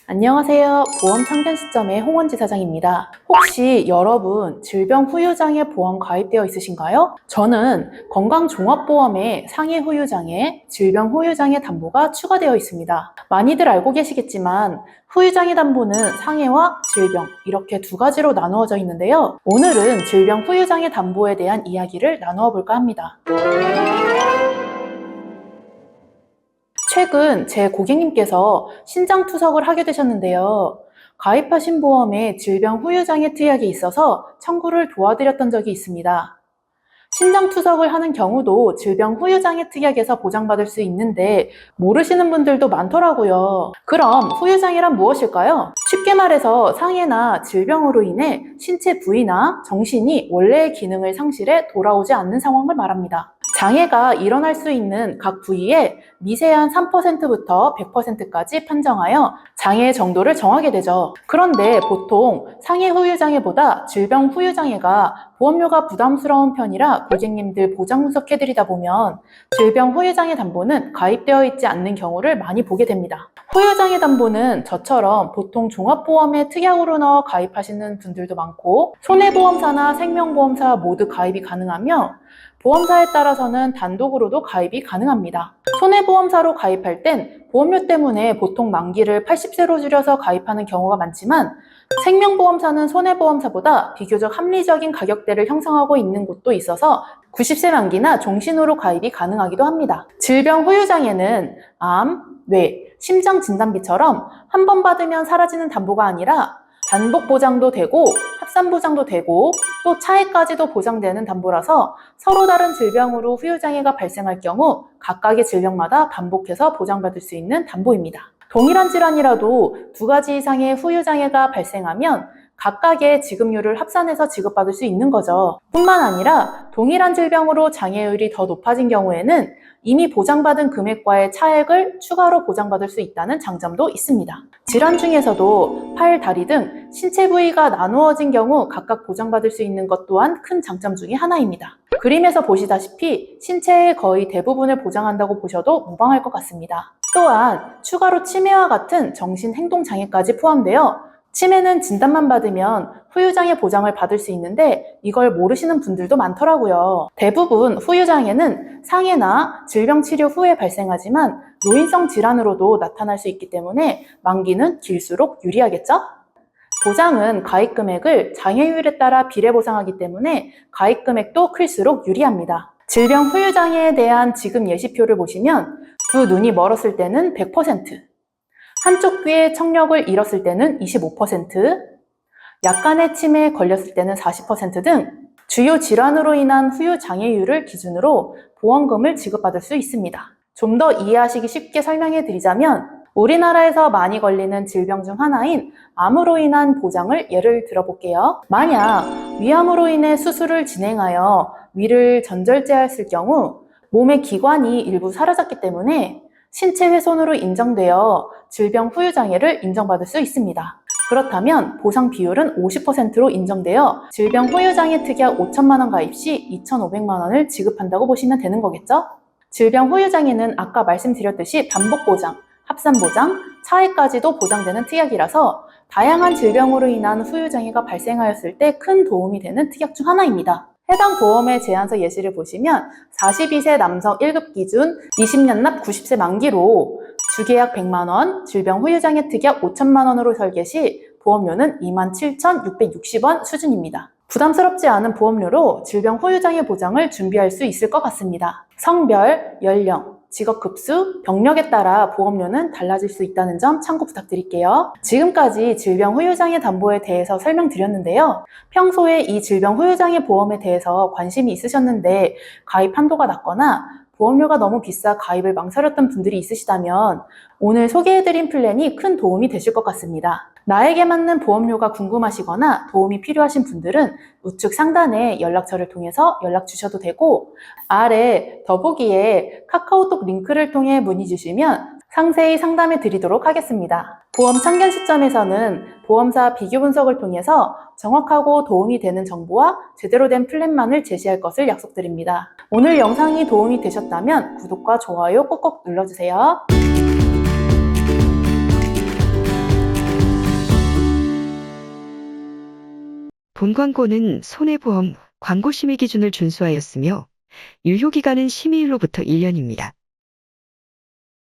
안녕하세요. 보험 참견 시점의 홍원지 사장입니다. 혹시 여러분 질병 후유장애 보험 가입되어 있으신가요? 저는 건강종합보험에 상해 후유장애, 질병 후유장애 담보가 추가되어 있습니다. 많이들 알고 계시겠지만 후유장애 담보는 상해와 질병 이렇게 두 가지로 나누어져 있는데요. 오늘은 질병 후유장애 담보에 대한 이야기를 나누어 볼까 합니다. 최근 제 고객님께서 신장투석을 하게 되셨는데요. 가입하신 보험에 질병 후유장애 특약이 있어서 청구를 도와드렸던 적이 있습니다. 신장투석을 하는 경우도 질병 후유장애 특약에서 보장받을 수 있는데 모르시는 분들도 많더라고요. 그럼 후유장애란 무엇일까요? 쉽게 말해서 상해나 질병으로 인해 신체 부위나 정신이 원래의 기능을 상실해 돌아오지 않는 상황을 말합니다. 장애가 일어날 수 있는 각 부위에 미세한 3%부터 100%까지 판정하여 장애의 정도를 정하게 되죠. 그런데 보통 상해 후유장애보다 질병 후유장애가 보험료가 부담스러운 편이라 고객님들 보장 분석해드리다 보면 질병 후유장애 담보는 가입되어 있지 않는 경우를 많이 보게 됩니다. 후유장애 담보는 저처럼 보통 종합보험에 특약으로 넣어 가입하시는 분들도 많고 손해보험사나 생명보험사 모두 가입이 가능하며 보험사에 따라서는 단독으로도 가입이 가능합니다. 손해보험사로 가입할 땐 보험료 때문에 보통 만기를 80세로 줄여서 가입하는 경우가 많지만 생명보험사는 손해보험사보다 비교적 합리적인 가격대를 형성하고 있는 곳도 있어서 90세 만기나 종신으로 가입이 가능하기도 합니다. 질병 후유장애는 암, 뇌, 심장 진단비처럼 한 번 받으면 사라지는 담보가 아니라 반복 보장도 되고 합산 보장도 되고 또 차액까지도 보장되는 담보라서 서로 다른 질병으로 후유장애가 발생할 경우 각각의 질병마다 반복해서 보장받을 수 있는 담보입니다. 동일한 질환이라도 두 가지 이상의 후유장애가 발생하면 각각의 지급률을 합산해서 지급받을 수 있는 거죠. 뿐만 아니라 동일한 질병으로 장애율이 더 높아진 경우에는 이미 보장받은 금액과의 차액을 추가로 보장받을 수 있다는 장점도 있습니다. 질환 중에서도 팔, 다리 등 신체 부위가 나누어진 경우 각각 보장받을 수 있는 것 또한 큰 장점 중에 하나입니다. 그림에서 보시다시피 신체의 거의 대부분을 보장한다고 보셔도 무방할 것 같습니다. 또한 추가로 치매와 같은 정신행동장애까지 포함되어 치매는 진단만 받으면 후유장애 보장을 받을 수 있는데 이걸 모르시는 분들도 많더라고요. 대부분 후유장애는 상해나 질병 치료 후에 발생하지만 노인성 질환으로도 나타날 수 있기 때문에 만기는 길수록 유리하겠죠? 보장은 가입 금액을 장애율에 따라 비례 보상하기 때문에 가입 금액도 클수록 유리합니다. 질병 후유장애에 대한 지급 예시표를 보시면 두 눈이 멀었을 때는 100%, 한쪽 귀의 청력을 잃었을 때는 25%, 약간의 치매에 걸렸을 때는 40% 등 주요 질환으로 인한 후유장애율을 기준으로 보험금을 지급받을 수 있습니다. 좀 더 이해하시기 쉽게 설명해 드리자면 우리나라에서 많이 걸리는 질병 중 하나인 암으로 인한 보장을 예를 들어볼게요. 만약 위암으로 인해 수술을 진행하여 위를 전절제했을 경우 몸의 기관이 일부 사라졌기 때문에 신체 훼손으로 인정되어 질병 후유장애를 인정받을 수 있습니다. 그렇다면 보상 비율은 50%로 인정되어 질병 후유장애 특약 5천만 원 가입 시 2,500만 원을 지급한다고 보시면 되는 거겠죠? 질병 후유장애는 아까 말씀드렸듯이 반복 보장, 합산 보장, 차액까지도 보장되는 특약이라서 다양한 질병으로 인한 후유장애가 발생하였을 때 큰 도움이 되는 특약 중 하나입니다. 해당 보험의 제한서 예시를 보시면 42세 남성 1급 기준 20년 납 90세 만기로 주계약 100만 원, 질병 후유장애 특약 5천만 원으로 설계 시 보험료는 27,660원 수준입니다. 부담스럽지 않은 보험료로 질병 후유장애 보장을 준비할 수 있을 것 같습니다. 성별, 연령, 직업 급수, 병력에 따라 보험료는 달라질 수 있다는 점 참고 부탁드릴게요. 지금까지 질병 후유장애 담보에 대해서 설명드렸는데요. 평소에 이 질병 후유장애 보험에 대해서 관심이 있으셨는데 가입 한도가 낮거나 보험료가 너무 비싸 가입을 망설였던 분들이 있으시다면 오늘 소개해드린 플랜이 큰 도움이 되실 것 같습니다. 나에게 맞는 보험료가 궁금하시거나 도움이 필요하신 분들은 우측 상단에 연락처를 통해서 연락 주셔도 되고 아래 더보기에 카카오톡 링크를 통해 문의 주시면 상세히 상담해 드리도록 하겠습니다. 보험 참견 시점에서는 보험사 비교 분석을 통해서 정확하고 도움이 되는 정보와 제대로 된 플랜만을 제시할 것을 약속드립니다. 오늘 영상이 도움이 되셨다면 구독과 좋아요 꼭꼭 눌러주세요. 본 광고는 손해보험 광고 심의 기준을 준수하였으며 유효기간은 심의일로부터 1년입니다.